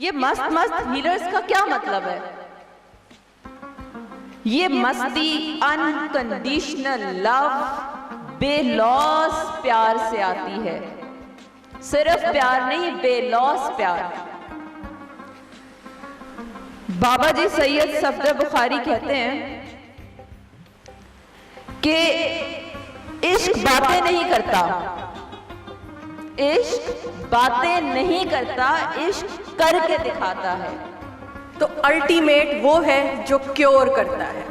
ये मस्त मस्त हीलर्स का क्या मतलब है? ये मस्ती अनकंडीशनल लव, बेलौस प्यार से आती है। सिर्फ प्यार नहीं, बेलौस प्यार। बाबा जी सैयद सफदर बुखारी कहते हैं कि इश्क बातें नहीं करता, इश्क बातें नहीं करता, इश्क करके दिखाता है। तो अल्टीमेट वो है जो क्योर करता है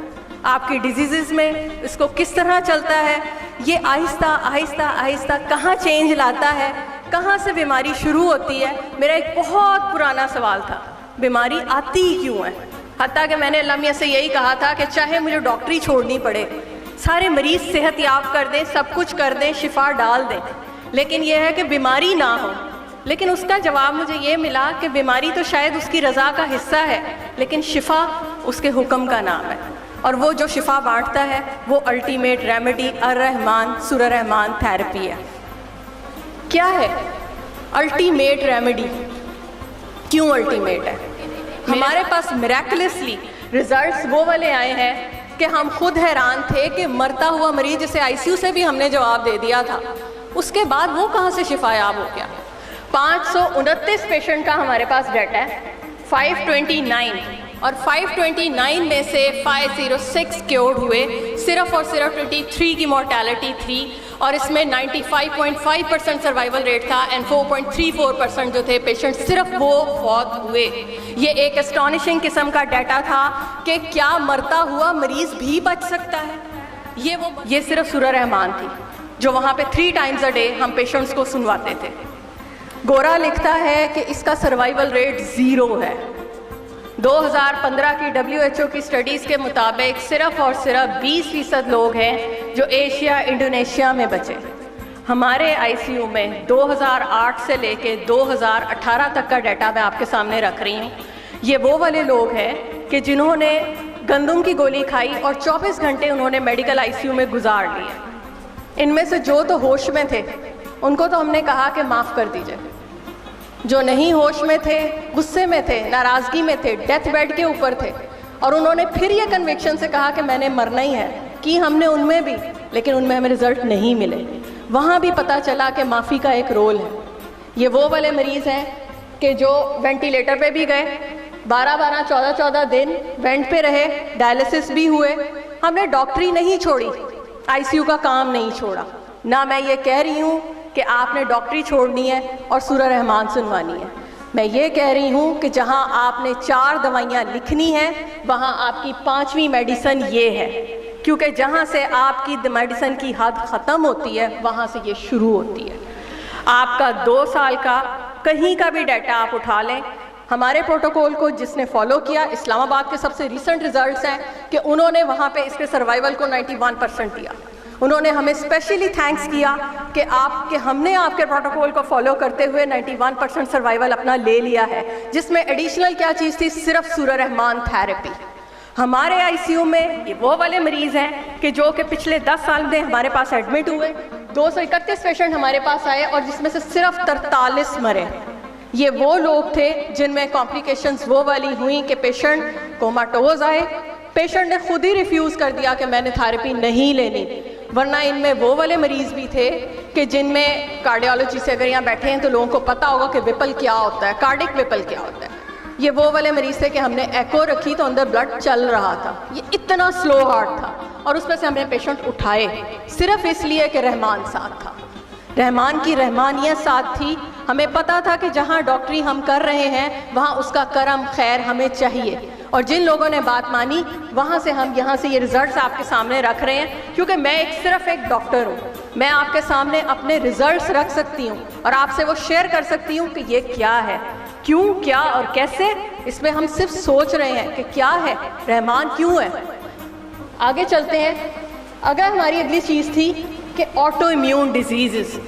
आपकी डिजीजेस में। इसको किस तरह चलता है, ये आहिस्ता आहिस्ता आहिस्ता कहाँ चेंज लाता है, कहाँ से बीमारी शुरू होती है। मेरा एक बहुत पुराना सवाल था, बीमारी आती ही क्यों है? हत्ता कि मैंने अल्लाह मियां से यही कहा था कि चाहे मुझे डॉक्टरी छोड़नी पड़े, सारे मरीज सेहत याब कर दें, सब कुछ कर दें, शिफा डाल दें, लेकिन यह है कि बीमारी ना हो। लेकिन उसका जवाब मुझे ये मिला कि बीमारी तो शायद उसकी रज़ा का हिस्सा है, लेकिन शिफा उसके हुक्म का नाम है। और वो जो शिफा बांटता है वो अल्टीमेट रेमेडी अर्रहमान सूरह रहमान थेरेपी है। क्या है अल्टीमेट रेमेडी? क्यों अल्टीमेट है? हमारे पास मिरेकुलसली रिजल्ट्स वो वाले आए हैं कि हम खुद हैरान थे कि मरता हुआ मरीज जिसे आईसीयू से भी हमने जवाब दे दिया था, उसके बाद वो कहाँ से शिफायाब हो गया। 529 पेशेंट का हमारे पास डाटा है, 529, और 529 में से 506 क्योर्ड हुए, सिर्फ और सिर्फ 23 की मोर्टेलिटी थी, और इसमें 95.5% सर्वाइवल रेट था एंड 4.34% जो थे पेशेंट सिर्फ वो फौत हुए। ये एक एस्टॉनिशिंग किस्म का डाटा था कि क्या मरता हुआ मरीज भी बच सकता है। ये सिर्फ सूरह रहमान थी जो वहाँ पे 3 टाइम्स अ डे हम पेशेंट्स को सुनवाते थे। गोरा लिखता है कि इसका सर्वाइवल रेट 0 है। 2015 की WHO की स्टडीज़ के मुताबिक सिर्फ और सिर्फ 20% लोग हैं जो एशिया इंडोनेशिया में बचे। हमारे आईसीयू में 2008 से लेके 2018 तक का डाटा मैं आपके सामने रख रही हूँ। ये वो वाले लोग हैं कि जिन्होंने गंदम की गोली खाई और 24 घंटे उन्होंने मेडिकल आईसीयू में गुजार लिए। इनमें से जो तो होश में थे उनको तो हमने कहा कि माफ़ कर दीजिए, जो नहीं होश में थे, गुस्से में थे, नाराज़गी में थे, डेथ बेड के ऊपर थे, और उन्होंने फिर ये कन्विक्शन से कहा कि मैंने मरना ही है, कि हमने उनमें भी, लेकिन उनमें हमें रिज़ल्ट नहीं मिले। वहाँ भी पता चला कि माफ़ी का एक रोल है। ये वो वाले मरीज़ हैं कि जो वेंटिलेटर पे भी गए, 12-12, 14-14 दिन वेंट पे रहे, डायलिसिस भी हुए। हमने डॉक्टरी नहीं छोड़ी, आईसीयू का काम नहीं छोड़ा। ना मैं ये कह रही हूँ कि आपने डॉक्टरी छोड़नी है और सूरह रहमान सुनवानी है। मैं ये कह रही हूँ कि जहाँ आपने 4 दवाइयाँ लिखनी हैं वहाँ आपकी 5वीं मेडिसिन ये है, क्योंकि जहाँ से आपकी मेडिसिन की हद ख़त्म होती है वहाँ से ये शुरू होती है। आपका 2 साल का कहीं का भी डाटा आप उठा लें, हमारे प्रोटोकॉल को जिसने फॉलो किया, इस्लामाबाद के सबसे रिसेंट रिजल्ट्स हैं कि उन्होंने वहाँ पे इसके सर्वाइवल को 91% दिया। उन्होंने हमें स्पेशली थैंक्स किया कि हमने आपके प्रोटोकॉल को फॉलो करते हुए 91% सर्वाइवल अपना ले लिया है, जिसमें एडिशनल क्या चीज़ थी, सिर्फ सूरह रहमान थेरेपी। हमारे आईसीयू में ये वो वाले मरीज़ हैं कि जो कि पिछले 10 साल में हमारे पास एडमिट हुए। 231 पेशेंट हमारे पास आए और जिसमें से सिर्फ 43 मरे। ये वो लोग थे जिनमें कॉम्प्लिकेशंस वो वाली हुई कि पेशेंट कोमाटोज आए, पेशेंट ने खुद ही रिफ्यूज़ कर दिया कि मैंने थेरेपी नहीं लेनी। वरना इनमें वो वाले मरीज़ भी थे कि जिनमें कार्डियोलॉजी से, अगर यहाँ बैठे हैं तो लोगों को पता होगा कि विपल क्या होता है, कार्डिक विपल क्या होता है। ये वो वाले मरीज़ थे कि हमने एको रखी तो अंदर ब्लड चल रहा था, ये इतना स्लो हार्ट था, और उसमें से हमने पेशेंट उठाए सिर्फ इसलिए कि रहमान साथ था। रहमान की रहमानियत साथ थी। हमें पता था कि जहाँ डॉक्टरी हम कर रहे हैं वहाँ उसका करम खैर हमें चाहिए, और जिन लोगों ने बात मानी वहाँ से हम यहाँ से ये रिजल्ट्स आपके सामने रख रहे हैं। क्योंकि मैं सिर्फ एक डॉक्टर हूँ, मैं आपके सामने अपने रिजल्ट्स रख सकती हूँ और आपसे वो शेयर कर सकती हूँ कि ये क्या है, क्यों, क्या और कैसे। इसमें हम सिर्फ सोच रहे हैं कि क्या है, रहमान क्यों है। आगे चलते हैं। अगर हमारी अगली चीज़ थी कि ऑटो इम्यून डिजीज़,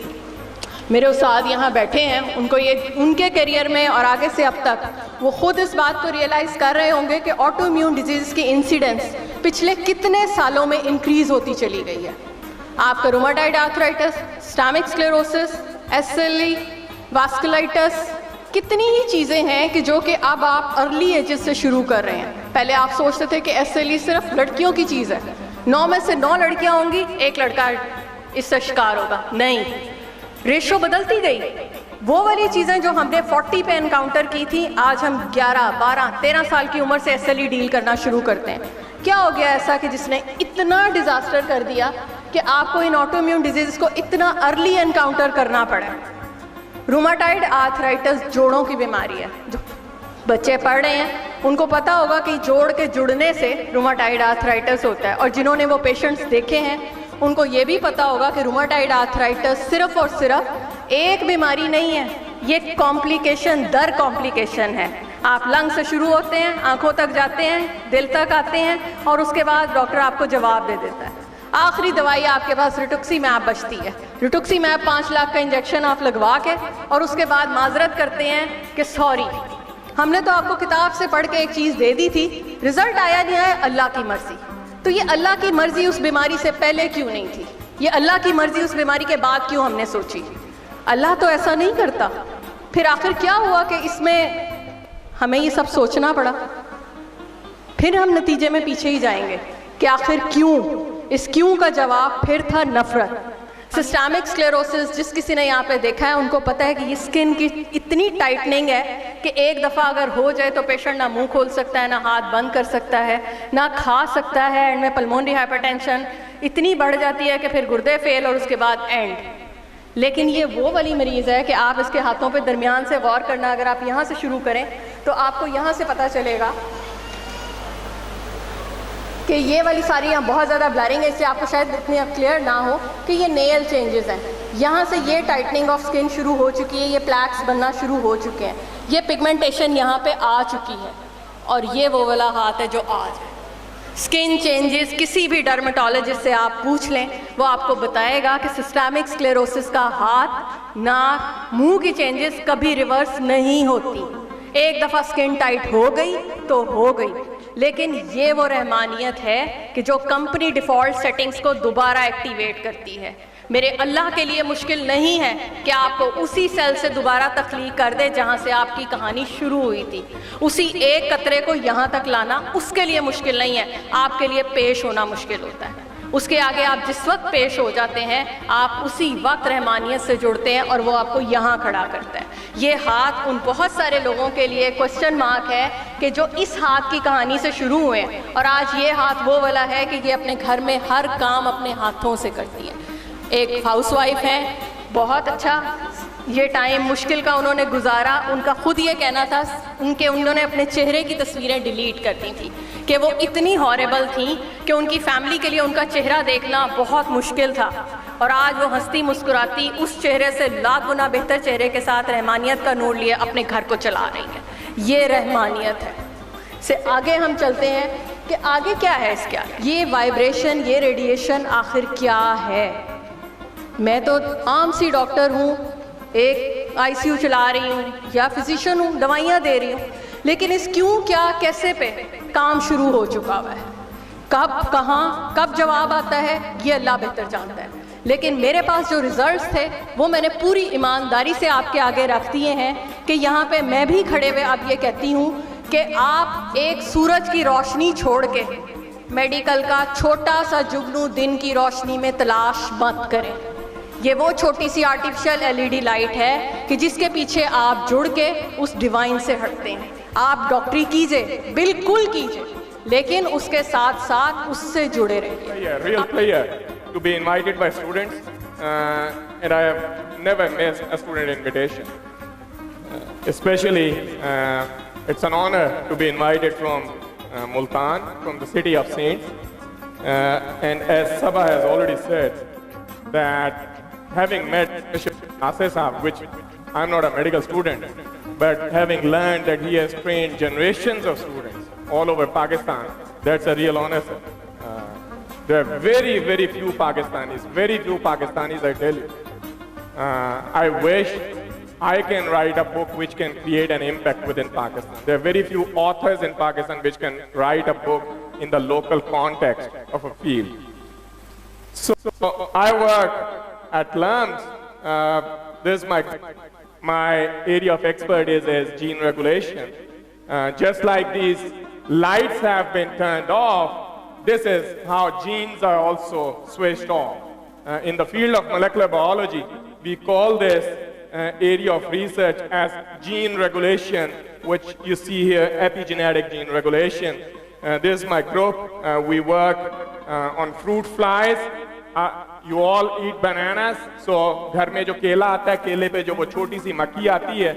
मेरे उस्ताद यहाँ बैठे हैं, उनको ये उनके करियर में और आगे से अब तक वो खुद इस बात को रियलाइज़ कर रहे होंगे कि ऑटो इम्यून डिजीज़ की इंसिडेंस पिछले कितने सालों में इंक्रीज़ होती चली गई है। आपका rheumatoid arthritis, stomach sclerosis, SLE, vasculitis, कितनी ही चीज़ें हैं कि जो कि अब आप अर्ली एजेस से शुरू कर रहे हैं। पहले आप सोचते थे कि SLE सिर्फ लड़कियों की चीज़ है, 9 में से 9 लड़कियां होंगी, 1 लड़का इससे शिकार होगा। नहीं, रेशो बदलती गई। वो वाली चीज़ें जो हमने 40 पे एनकाउंटर की थी, आज हम 11, 12, 13 साल की उम्र से SLE डील करना शुरू करते हैं। क्या हो गया ऐसा कि जिसने इतना डिज़ास्टर कर दिया कि आपको इन ऑटोइम्यून डिजीज़ को इतना अर्ली एनकाउंटर करना पड़ा। रूमाटाइड आर्थराइटिस जोड़ों की बीमारी है। जो बच्चे पढ़ रहे हैं उनको पता होगा कि जोड़ के जुड़ने से रूमाटाइड आर्थराइटिस होता है, और जिन्होंने वो पेशेंट्स देखे हैं उनको ये भी पता होगा कि रूमाटाइड आर्थराइटिस सिर्फ और सिर्फ एक बीमारी नहीं है, ये कॉम्प्लिकेशन दर कॉम्प्लिकेशन है। आप लंग से शुरू होते हैं, आंखों तक जाते हैं, दिल तक आते हैं, और उसके बाद डॉक्टर आपको जवाब दे देता है। आखिरी दवाई आपके पास रिटुक्सीमैब बचती है। रिटुक्सीमैब 5 लाख का इंजेक्शन आप लगवा के और उसके बाद माजरत करते हैं कि सॉरी, हमने तो आपको किताब से पढ़ के एक चीज़ दे दी थी, रिजल्ट आया नहीं आया, अल्लाह की मर्जी। तो ये अल्लाह की मर्जी उस बीमारी से पहले क्यों नहीं थी? ये अल्लाह की मर्जी उस बीमारी के बाद क्यों हमने सोची? अल्लाह तो ऐसा नहीं करता। फिर आखिर क्या हुआ कि इसमें हमें ये सब सोचना पड़ा? फिर हम नतीजे में पीछे ही जाएंगे कि आखिर क्यों। इस क्यों का जवाब फिर था नफरत। सिस्टेमिक स्क्लेरोसिस जिस किसी ने यहाँ पे देखा है उनको पता है कि ये स्किन की इतनी टाइटनिंग है कि एक दफ़ा अगर हो जाए तो पेशेंट ना मुंह खोल सकता है, ना हाथ बंद कर सकता है, ना खा सकता है। एंड में पल्मोनरी हाइपरटेंशन इतनी बढ़ जाती है कि फिर गुर्दे फेल और उसके बाद एंड। लेकिन ये वो वाली मरीज़ है कि आप इसके हाथों पे दरमियान से गौर करना, अगर आप यहाँ से शुरू करें तो आपको यहाँ से पता चलेगा कि ये वाली सारी यहाँ बहुत ज़्यादा ब्लरिंग है, इससे आपको शायद इतनी अब क्लियर ना हो कि ये नेल चेंजेस हैं। यहाँ से ये टाइटनिंग ऑफ स्किन शुरू हो चुकी है, ये प्लैक्स बनना शुरू हो चुके हैं, ये पिगमेंटेशन यहाँ पे आ चुकी है, और ये वो वाला हाथ है जो आज है। स्किन चेंजेस किसी भी डर्मेटोलॉजिस्ट से आप पूछ लें, वो आपको बताएगा कि सिस्टेमिक स्क्लेरोसिस का हाथ, नाक, मुंह की चेंजेस कभी रिवर्स नहीं होती। एक दफ़ा स्किन टाइट हो गई तो हो गई, लेकिन ये वो रहमानियत है कि जो कंपनी डिफ़ॉल्ट सेटिंग्स को दोबारा एक्टिवेट करती है। मेरे अल्लाह के लिए मुश्किल नहीं है कि आपको उसी सेल से दोबारा तख्लीक कर दे जहाँ से आपकी कहानी शुरू हुई थी। उसी एक कतरे को यहाँ तक लाना उसके लिए मुश्किल नहीं है, आपके लिए पेश होना मुश्किल होता है। उसके आगे आप जिस वक्त पेश हो जाते हैं, आप उसी वक्त रहमानियत से जुड़ते हैं और वो आपको यहाँ खड़ा करता है। ये हाथ उन बहुत सारे लोगों के लिए क्वेश्चन मार्क है कि जो इस हाथ की कहानी से शुरू हुए हैं, और आज ये हाथ वो वाला है कि ये अपने घर में हर काम अपने हाथों से करती है। एक हाउसवाइफ है, बहुत अच्छा ये टाइम मुश्किल का उन्होंने गुजारा। उनका खुद ये कहना था, उन्होंने अपने चेहरे की तस्वीरें डिलीट कर दी थी कि वो इतनी हॉरेबल थी कि उनकी फैमिली के लिए उनका चेहरा देखना बहुत मुश्किल था, और आज वो हंसती मुस्कुराती उस चेहरे से लाख गुना बेहतर चेहरे के साथ रहमानियत का नूर लिए अपने घर को चला रही है। ये रहमानियत है। से आगे हम चलते हैं कि आगे क्या है इसका, ये वाइब्रेशन, ये रेडिएशन आखिर क्या है। मैं तो आम सी डॉक्टर हूँ, एक ICU चला रही हूँ या फिजिशियन हूँ, दवाइयाँ दे रही हूँ, लेकिन इस क्यों क्या कैसे पे काम शुरू हो चुका हुआ है। कब कहाँ कब जवाब आता है ये अल्लाह बेहतर जानता है, लेकिन मेरे पास जो रिजल्ट्स थे वो मैंने पूरी ईमानदारी से आपके आगे रख दिए हैं कि यहाँ पे मैं भी खड़े हुए अब ये कहती हूँ कि आप एक सूरज की रोशनी छोड़ के मेडिकल का छोटा सा जुगनू दिन की रोशनी में तलाश मत करें। ये वो छोटी सी आर्टिफिशियल LED लाइट है कि जिसके पीछे आप जुड़ के उस डिवाइन से हटते हैं। आप डॉक्टरी कीजिए, बिल्कुल कीजिए, लेकिन उसके साथ साथ उससे जुड़े रहिए। Real pleasure to be invited by students, and I have never missed a student invitation. Especially, it's an honor to be invited from Multan, from the city of Saints. And as Sabah has already said, that having met Asesa, which I'm not a medical student, but having learned that he has trained generations of students all over Pakistan, that's a real honor, sir. There are very, very few Pakistanis, I tell you. I wish I can write a book which can create an impact within Pakistan. There are very few authors in Pakistan which can write a book in the local context of a field. So I work at LAMS. This is my my area of expertise is gene regulation. Just like these lights have been turned off, this is how genes are also switched off. In the field of molecular biology, we call this area of research as gene regulation, which you see here, epigenetic gene regulation. This is my group. We work on fruit flies. You all eat bananas. So घर में जो केला आता है, केले पे जो वो छोटी सी मक्खी आती है,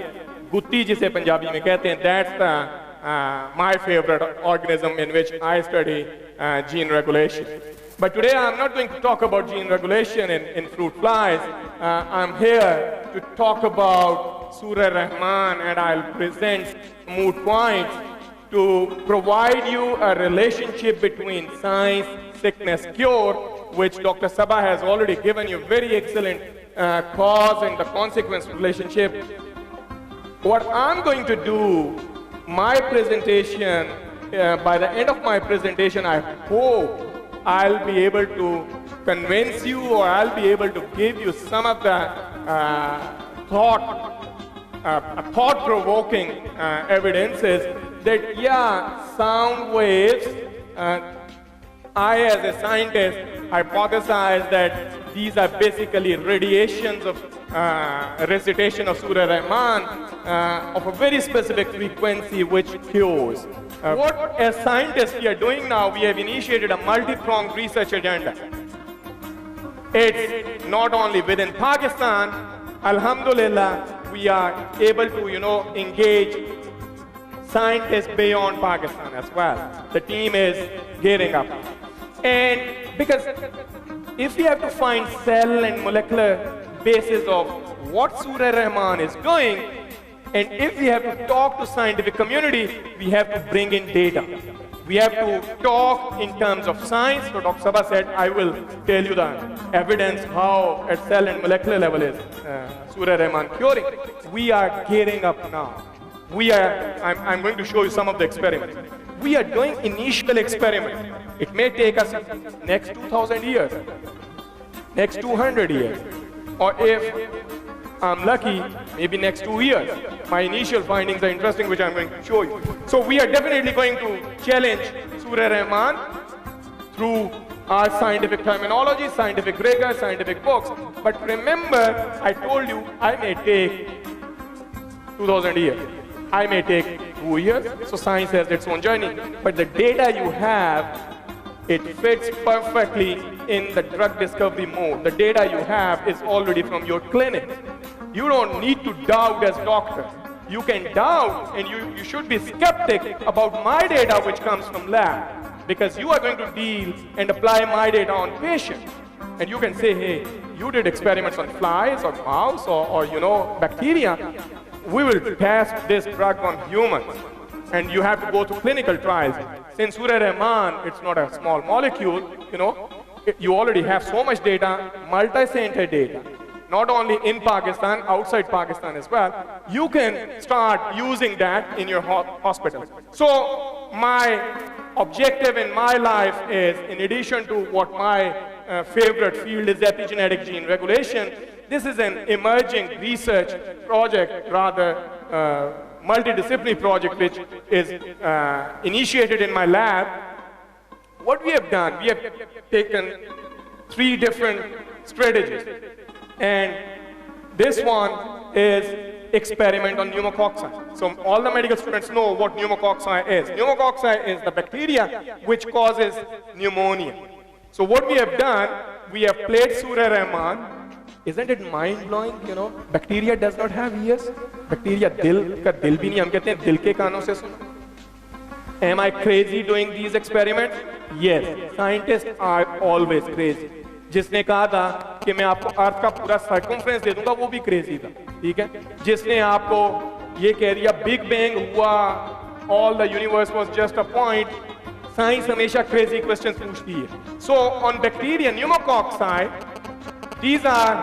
गुत्ती जिसे पंजाबी में कहते हैं, that's my favorite organism in which I study gene regulation. But today I'm not going to talk about gene regulation in fruit flies. I'm here to talk about Surah Rahman, and I'll present moot points to provide you a relationship between science, sickness, cure, which Dr. Sabha has already given you very excellent cause and the consequence relationship. What I'm going to do, my presentation, by the end of my presentation, I hope I'll be able to convince you, or I'll be able to give you some of the thought-provoking evidences that, yeah, sound waves, I as a scientist hypothesize that these are basically radiations of recitation of Surah Rahman of a very specific frequency which cures. What as scientists we are doing now, we have initiated a multi-pronged research agenda. It's not only within Pakistan, alhamdulillah, we are able to, engage scientists beyond Pakistan as well. The team is gearing up. And because if we have to find cell and molecular basis of what Surah Rahman is doing, and if we have to talk to scientific community, we have to bring in data. We have to talk in terms of science. So Dr. Sabha said, I will tell you the evidence how at cell and molecular level is Surah Rahman curing. We are gearing up now. I'm going to show you some of the experiments. We are doing initial experiments. It may take us next 2,000 years, next 200 years, or if I'm lucky, maybe next 2 years. My initial findings are interesting, which I'm going to show you. So we are definitely going to challenge Surah Rahman through our scientific terminology, scientific rigor, scientific books. But remember, I told you I may take 2,000 years. I may take 2 years. So science has its own journey. But the data you have, it fits perfectly in the drug discovery mode. The data you have is already from your clinic. You don't need to doubt as doctor. You can doubt, and you should be skeptic about my data which comes from lab, because you are going to deal and apply my data on patients. And you can say, hey, you did experiments on flies or mouse or bacteria. We will test this drug on humans. And you have to go through clinical trials. Since Surah Rahman, it's not a small molecule, you already have so much data, multi-center data. Not only in Pakistan, outside Pakistan as well. You can start using that in your hospital. So my objective in my life is, in addition to what my favorite field is, epigenetic gene regulation, this is an emerging research project, rather multidisciplinary project, which is initiated in my lab. What we have done, we have taken 3 different strategies. And this one is experiment on pneumococci. So all the medical students know what pneumococci is. Pneumococci is the bacteria which causes pneumonia. So what we have done, we have played Surah Rahman. Isn't it mind-blowing, Bacteria does not have ears. Bacteria dil ka dil bhi nahi, hum kehte hain dil ke kaanon se suna. Am I crazy doing these experiments? Yes, scientists are always crazy. जिसने कहा था कि मैं आपको अर्थ का पूरा circumference दे दूंगा, वो भी क्रेजी था, ठीक है? जिसने आपको ये कह दिया बिग बैंग हुआ, all the universe was just a point, science हमेशा क्रेजी क्वेश्चंस पूछती है. So on bacteria pneumococci, these are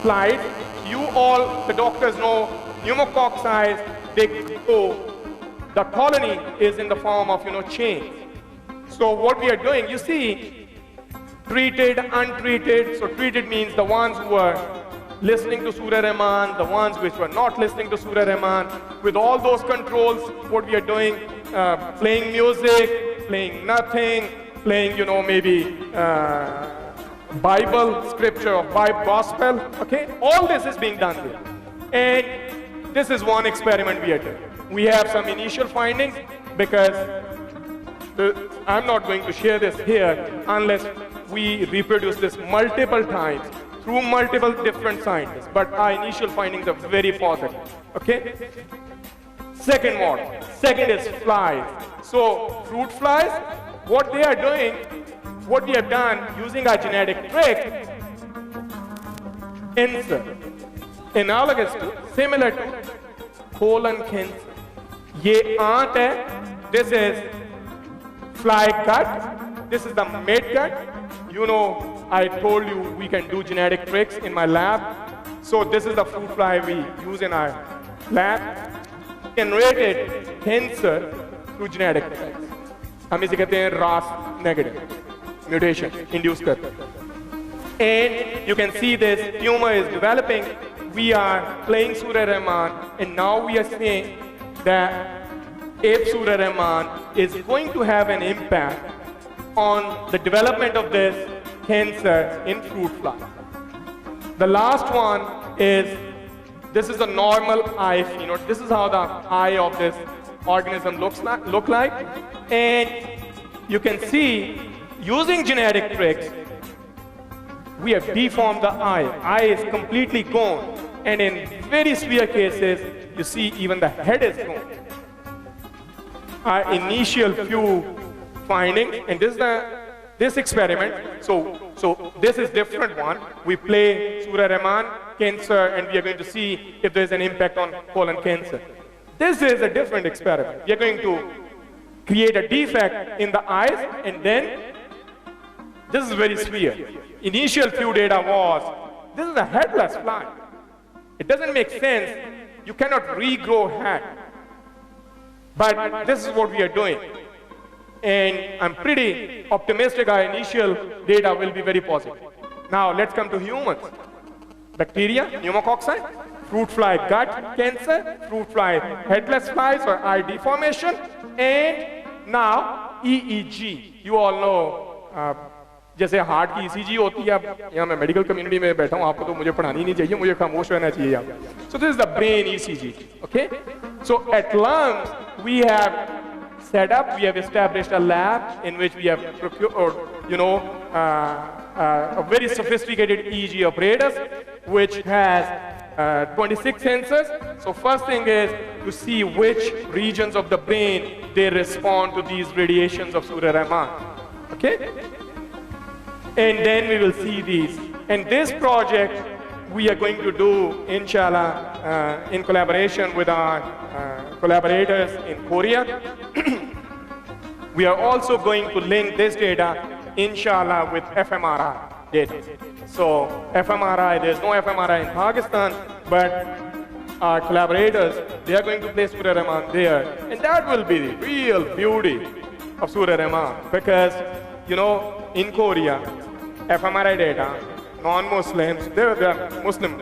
slides. You all, the doctors know, pneumococci, they go, the colony is in the form of, chains. So what we are doing, you see, treated, untreated. So treated means the ones who are listening to Surah Rahman, the ones which were not listening to Surah Rahman, with all those controls, what we are doing, playing music, playing nothing, playing, maybe Bible, scripture, or Bible, gospel, okay? All this is being done there. And this is one experiment we are doing. We have some initial findings because I'm not going to share this here unless we reproduce this multiple times through multiple different scientists. But our initial findings are very positive, okay? Second model. Second is flies. So fruit flies, what they are doing, what we have done using our genetic trick, cancer, analogous to, similar to colon cancer. Ye ant hai, this is fly gut, this is the mid gut. I told you we can do genetic tricks in my lab. So this is the fruit fly we use in our lab. Generated cancer through genetic tricks. हम इसे कहते हैं RAS negative mutation induced करते हैं. And you can see this tumor is developing. We are playing Surah Rahman, and now we are saying that if Surah Rahman is going to have an impact on the development of this cancer in fruit fly. The last one is, this is a normal eye phenotype. This is how the eye of this organism look like. And you can see, using genetic tricks, we have deformed the eye. Eye is completely gone. And in very severe cases, you see even the head is gone. Our initial few findings, and this experiment, so this is different one. We play Surah Rahman, cancer, and we are going to see if there is an impact on colon cancer. This is a different experiment. We are going to create a defect in the eyes, and then this is very severe. Initial few data was, this is a headless fly. It doesn't make sense. You cannot regrow head. But this is what we are doing. And I'm pretty optimistic our initial data will be very positive. Now let's come to humans. Bacteria, pneumococci, fruit fly gut cancer, fruit fly headless flies or eye deformation, and now EEG. You all know, जैसे heart की ECG होती है, अब यहाँ मैं medical community में बैठा हूँ, आपको तो मुझे पढ़ानी नहीं चाहिए, मुझे खामोश रहना चाहिए यहाँ. So this is the brain ECG, okay? So at lungs, we have set up, we have established a lab in which we have procured, a very sophisticated EEG apparatus, which has 26 sensors. So first thing is to see which regions of the brain they respond to these radiations of Surah Rahman, okay? And then we will see these. And this project we are going to do, inshallah, in collaboration with our collaborators in Korea. We are also going to link this data, inshallah, with fMRI data. So fMRI, there's no fMRI in Pakistan, but our collaborators, they are going to place Surah Rahman there. And that will be the real beauty of Surah Rahman. Because, in Korea, fMRI data, non-Muslims, there are Muslim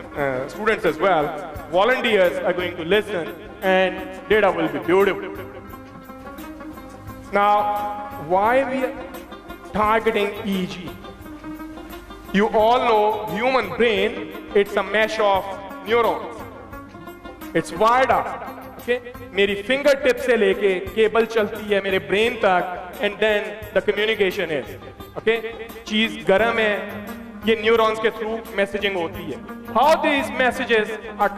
students as well, volunteers are going to listen, and data will be beautiful. Now, why we are targeting EEG? You all know human brain, it's a mesh of neurons. It's wired up. Okay? मेरी fingertip से लेके cable चलती है मेरे brain तक, and then the communication is. Okay? चीज गर्म है, ये neurons के through messaging होती है. How these messages are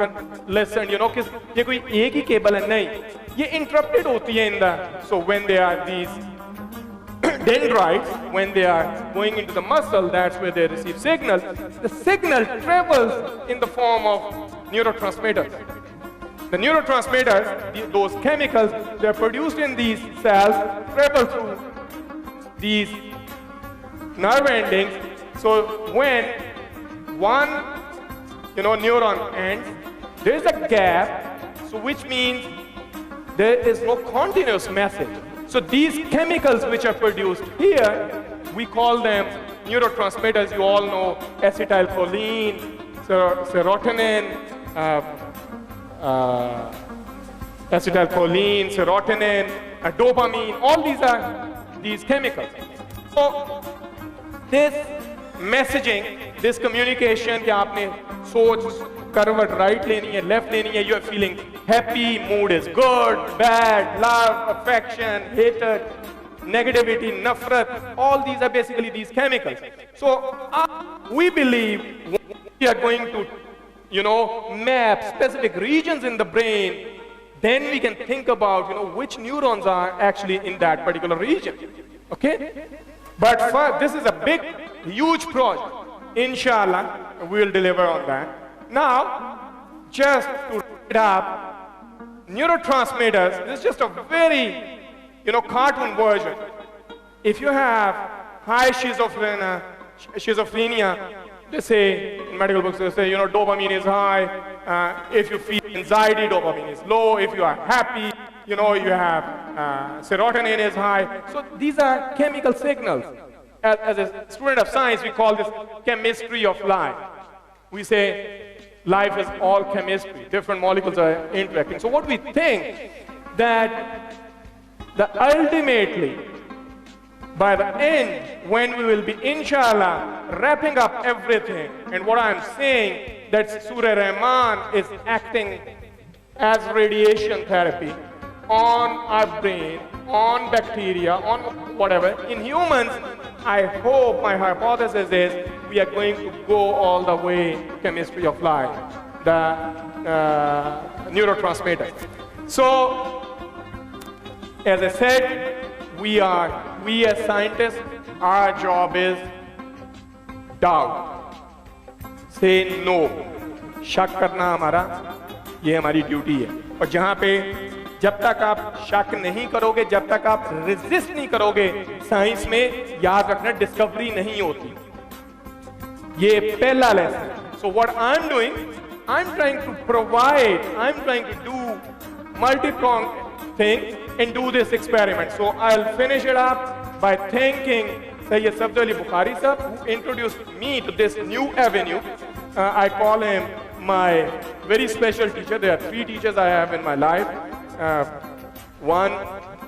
listened, किस ये कोई एक ही cable है नहीं, ये interrupted होती है in the, so when they are these dendrites, when they are going into the muscle, that's where they receive signals. The signal travels in the form of neurotransmitters. The neurotransmitters, those chemicals, they're produced in these cells, travel through these nerve endings. So when one neuron ends, there is a gap, so which means there is no continuous message. So these chemicals which are produced here, we call them neurotransmitters. You all know acetylcholine, serotonin, acetylcholine, serotonin, dopamine, all these are these chemicals. So this messaging, this communication कि आपने सोच करवट right लेनी है, left लेनी है, you are feeling happy, mood is good, bad, love, affection, hatred, negativity, nafrat, all these are basically these chemicals. So we believe we are going to, map specific regions in the brain, then we can think about, which neurons are actually in that particular region. Okay? But first, this is a big, huge project. Inshallah, we will deliver on that. Now, just to wrap it up, neurotransmitters, this is just a very, cartoon version. If you have high schizophrenia, they say, in medical books, they say, dopamine is high. If you feel anxiety, dopamine is low. If you are happy, you have serotonin is high. So these are chemical signals. As a student of science, we call this chemistry of life. We say life is all chemistry. Different molecules are interacting. So what we think that ultimately, by the end, when we will be, inshallah, wrapping up everything, and what I'm saying, that Surah Rahman is acting as radiation therapy on our brain, on bacteria, on whatever. In humans, I hope my hypothesis is we are going to go all the way chemistry of life, the neurotransmitter. So, as I said, we as scientists, our job is doubt. Say no. शक करना हमारा, ये हमारी duty है. और जहाँ पे जब तक आप शक नहीं करोगे, जब तक आप रेजिस्ट नहीं करोगे, साइंस में याद रखना डिस्कवरी नहीं होती. ये पहला lesson. So what I'm doing, I'm trying to provide, I'm trying to do multi-pronged thing and do this experiment. So I'll finish it up by thanking Sayyid Safdar Ali Bukhari sahab, who introduced me to this new avenue. I call him my very special teacher. There are 3 teachers I have in my life. One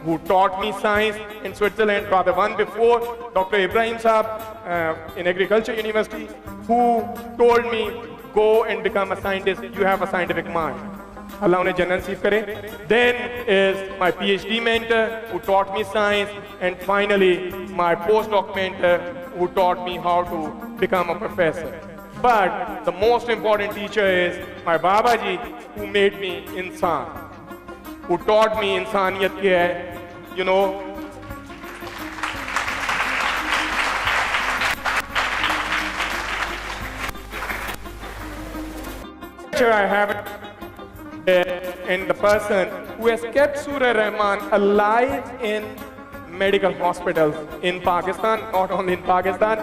who taught me science in Switzerland, rather one before, Dr. Ibrahim sahab in Agriculture University, who told me, go and become a scientist, you have a scientific mind. Allah unhe jannat nasib kare. Then is my PhD mentor who taught me science, and finally my postdoc mentor who taught me how to become a professor. But the most important teacher is my Babaji, who made me insan, who taught me insaniyat kya hai, I have and the person who has kept Surah Rahman alive in medical hospitals in Pakistan, not only in Pakistan,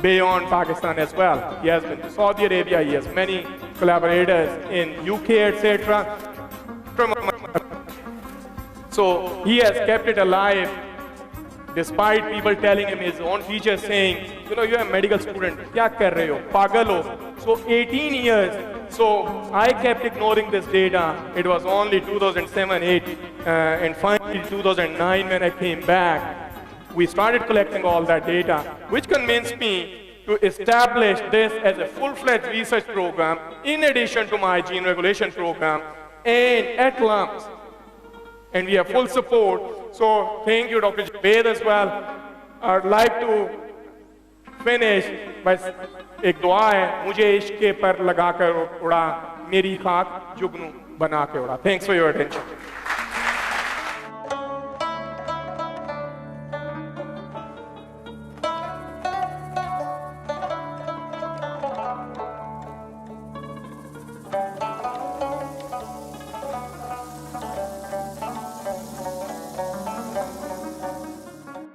beyond Pakistan as well. He has been to Saudi Arabia, he has many collaborators in UK, etc. So he has kept it alive despite people telling him, his own teachers saying, you're a medical student, kya kar rahe ho, pagal ho. So 18 years. So I kept ignoring this data. It was only 2007, 8, and finally 2009 when I came back, we started collecting all that data, which convinced me to establish this as a full-fledged research program in addition to my gene regulation program and at lumps. And we have full support. So thank you, Dr. Javed, as well. I'd like to finish by एक दुआ है, मुझे इश्क के पर लगाकर उड़ा, मेरी खाक जुगनू बना के उड़ा. Thanks for your attention.